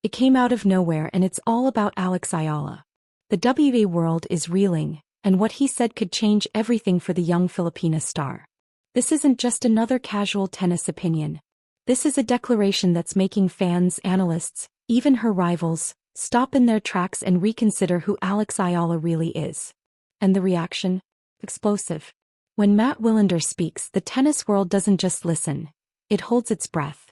It came out of nowhere and it's all about Alex Eala. The WTA world is reeling, and what he said could change everything for the young Filipina star. This isn't just another casual tennis opinion. This is a declaration that's making fans, analysts, even her rivals, stop in their tracks and reconsider who Alex Eala really is. And the reaction? Explosive. When Mats Wilander speaks, the tennis world doesn't just listen. It holds its breath.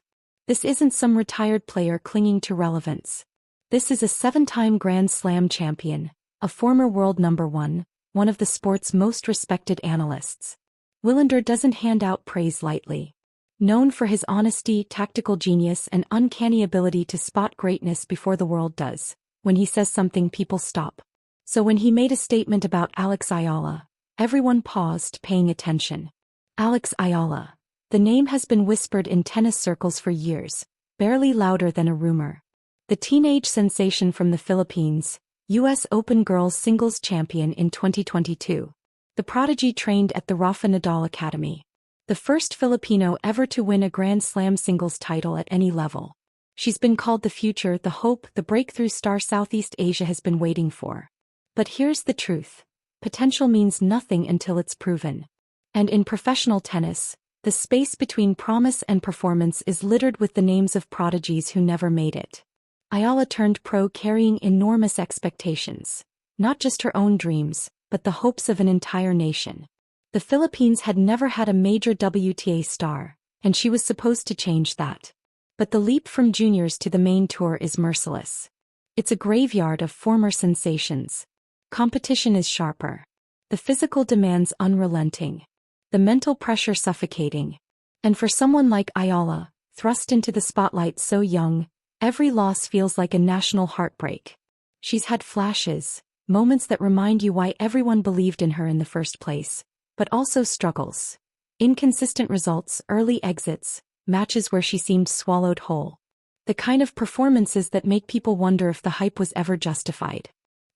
This isn't some retired player clinging to relevance. This is a 7-time Grand Slam champion, a former world number one of the sport's most respected analysts. Wilander doesn't hand out praise lightly. Known for his honesty, tactical genius, and uncanny ability to spot greatness before the world does, when he says something, people stop. So when he made a statement about Alex Eala, everyone paused, paying attention. Alex Eala. The name has been whispered in tennis circles for years, barely louder than a rumor. The teenage sensation from the Philippines, U.S. Open girls singles champion in 2022. The prodigy trained at the Rafa Nadal Academy. The first Filipino ever to win a Grand Slam singles title at any level. She's been called the future, the hope, the breakthrough star Southeast Asia has been waiting for. But here's the truth. Potential means nothing until it's proven. And in professional tennis, the space between promise and performance is littered with the names of prodigies who never made it. Eala turned pro carrying enormous expectations. Not just her own dreams, but the hopes of an entire nation. The Philippines had never had a major WTA star, and she was supposed to change that. But the leap from juniors to the main tour is merciless. It's a graveyard of former sensations. Competition is sharper. The physical demands unrelenting. The mental pressure suffocating. And for someone like Eala, thrust into the spotlight so young, every loss feels like a national heartbreak. She's had flashes, moments that remind you why everyone believed in her in the first place, but also struggles. Inconsistent results, early exits, matches where she seemed swallowed whole. The kind of performances that make people wonder if the hype was ever justified.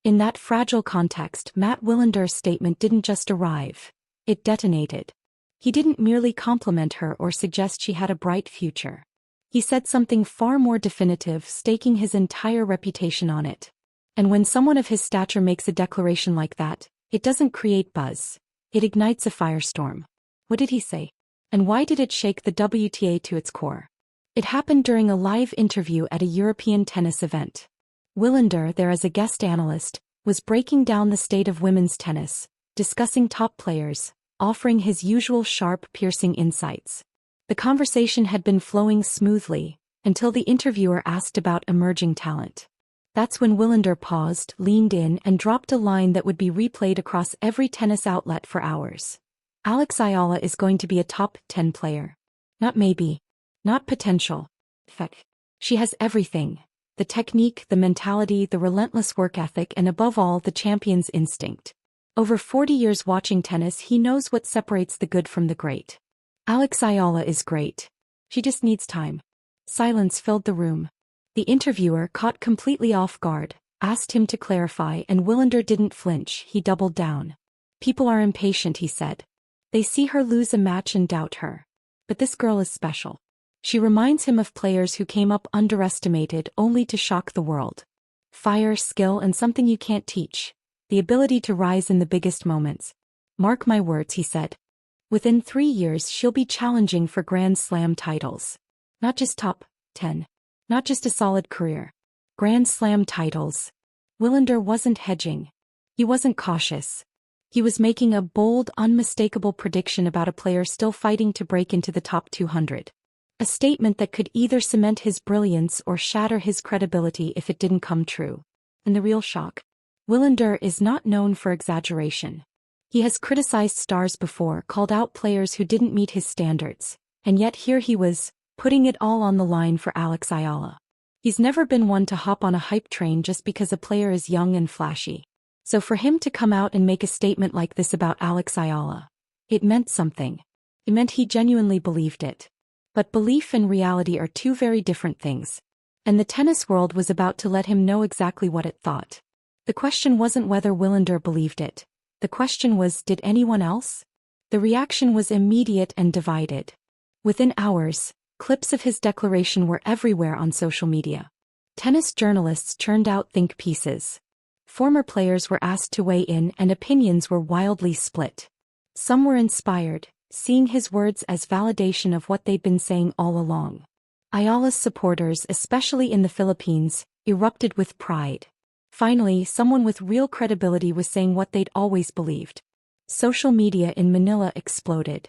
In that fragile context, Mats Wilander's statement didn't just arrive. It detonated. He didn't merely compliment her or suggest she had a bright future. He said something far more definitive, staking his entire reputation on it. And when someone of his stature makes a declaration like that, it doesn't create buzz. It ignites a firestorm. What did he say? And why did it shake the WTA to its core? It happened during a live interview at a European tennis event. Wilander, there as a guest analyst, was breaking down the state of women's tennis, discussing top players, offering his usual sharp, piercing insights. The conversation had been flowing smoothly, until the interviewer asked about emerging talent. That's when Wilander paused, leaned in, and dropped a line that would be replayed across every tennis outlet for hours. Alex Eala is going to be a top 10 player. Not maybe. Not potential. In fact, she has everything. The technique, the mentality, the relentless work ethic, and above all, the champion's instinct. Over 40 years watching tennis, he knows what separates the good from the great. Alex Eala is great. She just needs time. Silence filled the room. The interviewer, caught completely off guard, asked him to clarify, and Wilander didn't flinch. He doubled down. People are impatient, he said. They see her lose a match and doubt her. But this girl is special. She reminds him of players who came up underestimated only to shock the world. Fire, skill, and something you can't teach. The ability to rise in the biggest moments. Mark my words, he said. Within 3 years she'll be challenging for Grand Slam titles. Not just top 10. Not just a solid career. Grand Slam titles. Wilander wasn't hedging. He wasn't cautious. He was making a bold, unmistakable prediction about a player still fighting to break into the top 200. A statement that could either cement his brilliance or shatter his credibility if it didn't come true. And the real shock? Wilander is not known for exaggeration. He has criticized stars before, called out players who didn't meet his standards, and yet here he was, putting it all on the line for Alex Eala. He's never been one to hop on a hype train just because a player is young and flashy. So for him to come out and make a statement like this about Alex Eala, it meant something. It meant he genuinely believed it. But belief and reality are two very different things. And the tennis world was about to let him know exactly what it thought. The question wasn't whether Wilander believed it. The question was, did anyone else? The reaction was immediate and divided. Within hours, clips of his declaration were everywhere on social media. Tennis journalists churned out think pieces. Former players were asked to weigh in and opinions were wildly split. Some were inspired, seeing his words as validation of what they'd been saying all along. Ayala's supporters, especially in the Philippines, erupted with pride. Finally, someone with real credibility was saying what they'd always believed. Social media in Manila exploded.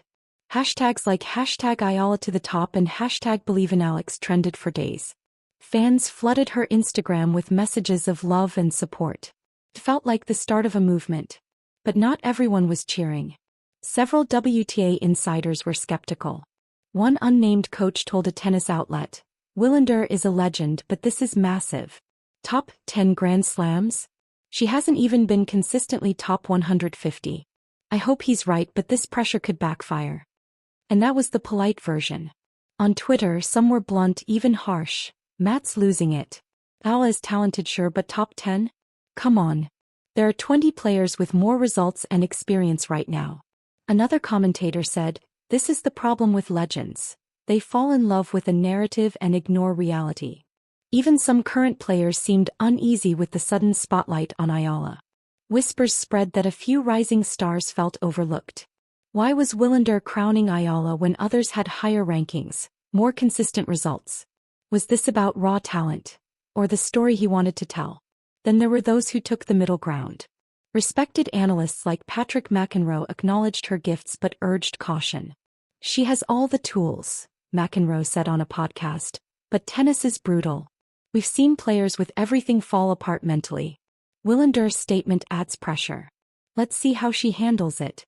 Hashtags like #Ayala to the top and #BelieveInAlex trended for days. Fans flooded her Instagram with messages of love and support. It felt like the start of a movement. But not everyone was cheering. Several WTA insiders were skeptical. One unnamed coach told a tennis outlet, "Wilander is a legend, but this is massive. Top 10 Grand Slams? She hasn't even been consistently top 150. I hope he's right, but this pressure could backfire." And that was the polite version. On Twitter, some were blunt, even harsh. "Matt's losing it. Eala is talented, sure, but top 10? Come on. There are 20 players with more results and experience right now." Another commentator said, "This is the problem with legends. They fall in love with a narrative and ignore reality." Even some current players seemed uneasy with the sudden spotlight on Ayala. Whispers spread that a few rising stars felt overlooked. Why was Wilander crowning Ayala when others had higher rankings, more consistent results? Was this about raw talent? Or the story he wanted to tell? Then there were those who took the middle ground. Respected analysts like Patrick McEnroe acknowledged her gifts but urged caution. "She has all the tools," McEnroe said on a podcast, "but tennis is brutal. We've seen players with everything fall apart mentally." Wilander's statement adds pressure. Let's see how she handles it.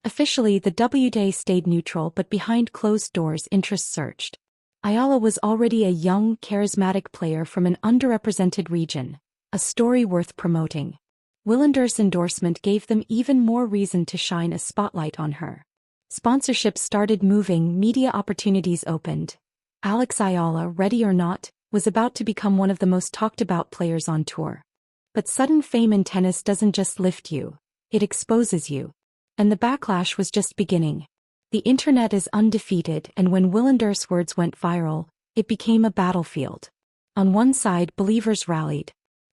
Officially, the WTA stayed neutral, but behind closed doors interest surged. Ayala was already a young, charismatic player from an underrepresented region, a story worth promoting. Wilander's endorsement gave them even more reason to shine a spotlight on her. Sponsorships started moving, media opportunities opened. Alex Eala, ready or not, was about to become one of the most talked about players on tour. But sudden fame in tennis doesn't just lift you, it exposes you. And the backlash was just beginning. The internet is undefeated, and when Wilander's words went viral, it became a battlefield. On one side, believers rallied.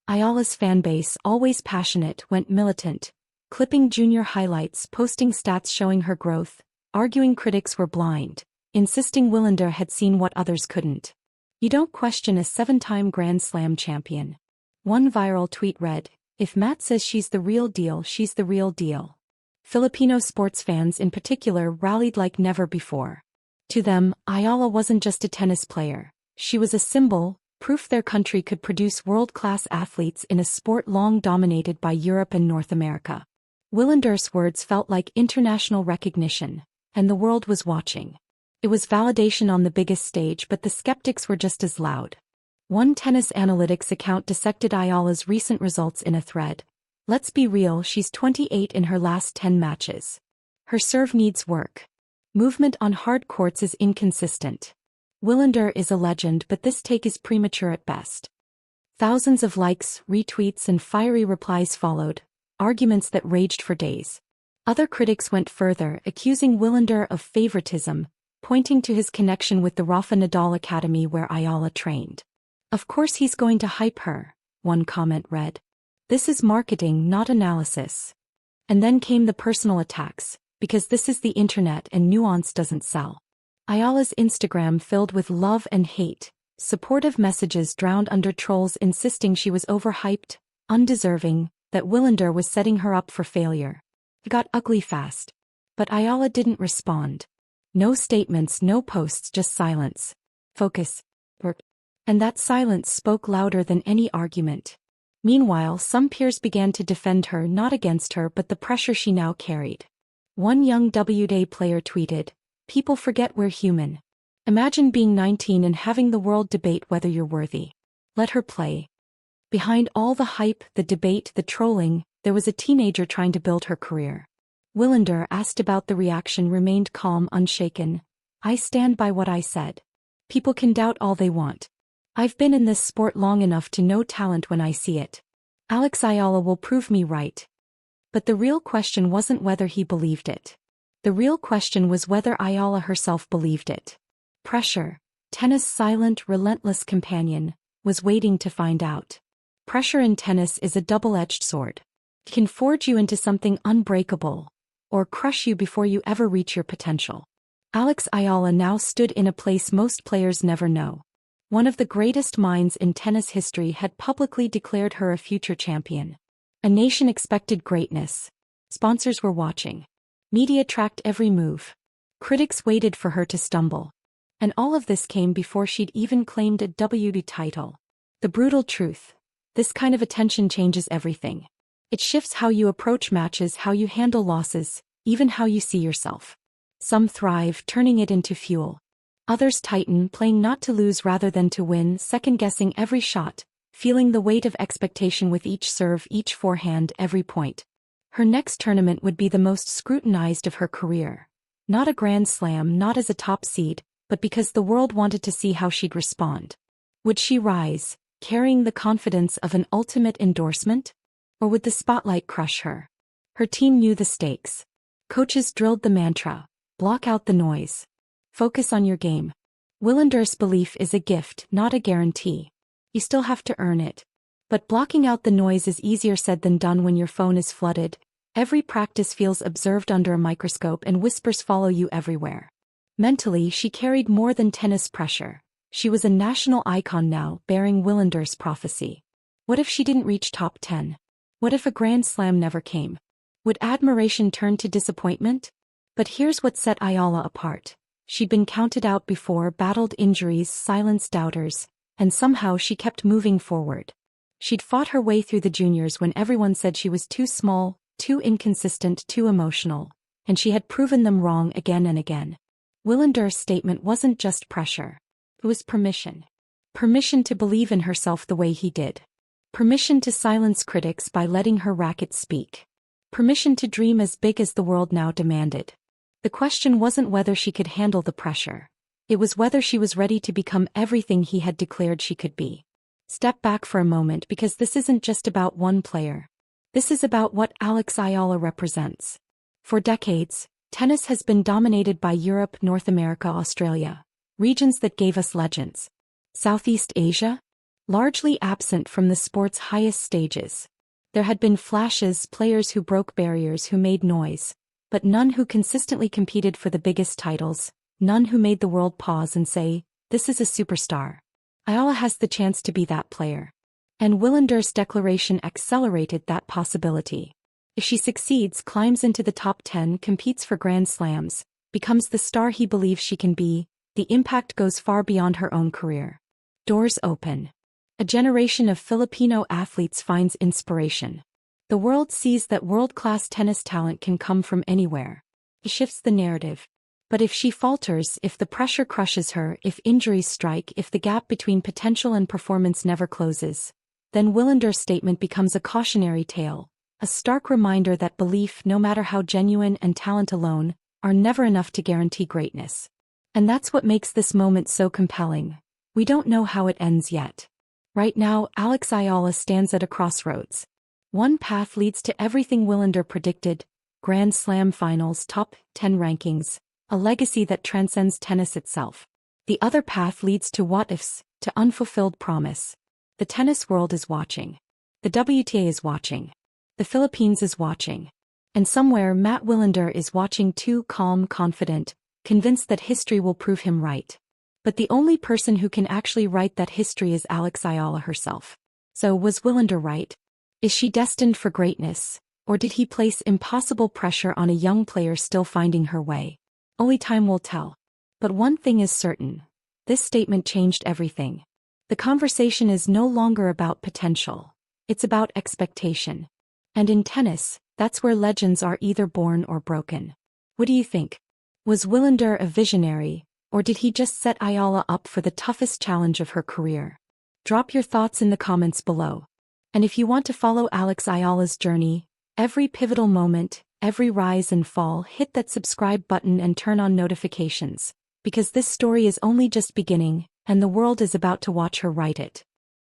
Ayala's fanbase, always passionate, went militant, clipping junior highlights, posting stats showing her growth, arguing critics were blind, insisting Wilander had seen what others couldn't. You don't question a 7-time Grand Slam champion. One viral tweet read, "If Matt says she's the real deal, she's the real deal." Filipino sports fans in particular rallied like never before. To them, Ayala wasn't just a tennis player. She was a symbol, proof their country could produce world-class athletes in a sport long dominated by Europe and North America. Wilander's words felt like international recognition, and the world was watching. It was validation on the biggest stage, but the skeptics were just as loud. One tennis analytics account dissected Ayala's recent results in a thread. "Let's be real, she's 28 in her last 10 matches. Her serve needs work. Movement on hard courts is inconsistent. Wilander is a legend, but this take is premature at best." Thousands of likes, retweets, and fiery replies followed, arguments that raged for days. Other critics went further, accusing Wilander of favoritism, pointing to his connection with the Rafa Nadal Academy where Ayala trained. "Of course he's going to hype her," one comment read. "This is marketing, not analysis." And then came the personal attacks, because this is the internet and nuance doesn't sell. Ayala's Instagram filled with love and hate, supportive messages drowned under trolls insisting she was overhyped, undeserving, that Wilander was setting her up for failure. It got ugly fast. But Ayala didn't respond. No statements, no posts, just silence. Focus. Work. And that silence spoke louder than any argument. Meanwhile, some peers began to defend her, not against her, but the pressure she now carried. One young WTA player tweeted, "People forget we're human. Imagine being 19 and having the world debate whether you're worthy. Let her play." Behind all the hype, the debate, the trolling, there was a teenager trying to build her career. Wilander, asked about the reaction, remained calm, unshaken. "I stand by what I said. People can doubt all they want. I've been in this sport long enough to know talent when I see it. Alex Eala will prove me right." But the real question wasn't whether he believed it. The real question was whether Eala herself believed it. Pressure, tennis' silent, relentless companion, was waiting to find out. Pressure in tennis is a double-edged sword. It can forge you into something unbreakable, or crush you before you ever reach your potential. Alex Eala now stood in a place most players never know. One of the greatest minds in tennis history had publicly declared her a future champion. A nation expected greatness. Sponsors were watching. Media tracked every move. Critics waited for her to stumble. And all of this came before she'd even claimed a WTA title. The brutal truth. This kind of attention changes everything. It shifts how you approach matches, how you handle losses, even how you see yourself. Some thrive, turning it into fuel. Others tighten, playing not to lose rather than to win, second-guessing every shot, feeling the weight of expectation with each serve, each forehand, every point. Her next tournament would be the most scrutinized of her career. Not a Grand Slam, not as a top seed, but because the world wanted to see how she'd respond. Would she rise, carrying the confidence of an ultimate endorsement? Or would the spotlight crush her? Her team knew the stakes. Coaches drilled the mantra. Block out the noise. Focus on your game. Wilander's belief is a gift, not a guarantee. You still have to earn it. But blocking out the noise is easier said than done when your phone is flooded. Every practice feels observed under a microscope and whispers follow you everywhere. Mentally, she carried more than tennis pressure. She was a national icon now, bearing Wilander's prophecy. What if she didn't reach top 10? What if a Grand Slam never came? Would admiration turn to disappointment? But here's what set Eala apart. She'd been counted out before, battled injuries, silenced doubters, and somehow she kept moving forward. She'd fought her way through the juniors when everyone said she was too small, too inconsistent, too emotional, and she had proven them wrong again and again. Wilander's statement wasn't just pressure. It was permission. Permission to believe in herself the way he did. Permission to silence critics by letting her racket speak. Permission to dream as big as the world now demanded. The question wasn't whether she could handle the pressure. It was whether she was ready to become everything he had declared she could be. Step back for a moment, because this isn't just about one player. This is about what Alex Eala represents. For decades, tennis has been dominated by Europe, North America, Australia, regions that gave us legends. Southeast Asia? Largely absent from the sport's highest stages. There had been flashes, players who broke barriers, who made noise, but none who consistently competed for the biggest titles, none who made the world pause and say, "This is a superstar." Eala has the chance to be that player. And Wilander's declaration accelerated that possibility. If she succeeds, climbs into the top 10, competes for Grand Slams, becomes the star he believes she can be, the impact goes far beyond her own career. Doors open. A generation of Filipino athletes finds inspiration. The world sees that world-class tennis talent can come from anywhere. It shifts the narrative. But if she falters, if the pressure crushes her, if injuries strike, if the gap between potential and performance never closes, then Wilander's statement becomes a cautionary tale, a stark reminder that belief, no matter how genuine, and talent alone, are never enough to guarantee greatness. And that's what makes this moment so compelling. We don't know how it ends yet. Right now, Alex Eala stands at a crossroads. One path leads to everything Wilander predicted: Grand Slam finals, top 10 rankings, a legacy that transcends tennis itself. The other path leads to what-ifs, to unfulfilled promise. The tennis world is watching. The WTA is watching. The Philippines is watching. And somewhere Mats Wilander is watching too, calm, confident, convinced that history will prove him right. But the only person who can actually write that history is Alex Eala herself. So was Wilander right? Is she destined for greatness, or did he place impossible pressure on a young player still finding her way? Only time will tell. But one thing is certain. This statement changed everything. The conversation is no longer about potential. It's about expectation. And in tennis, that's where legends are either born or broken. What do you think? Was Wilander a visionary, or did he just set Eala up for the toughest challenge of her career? Drop your thoughts in the comments below. And if you want to follow Alex Eala's journey, every pivotal moment, every rise and fall, hit that subscribe button and turn on notifications, because this story is only just beginning, and the world is about to watch her write it.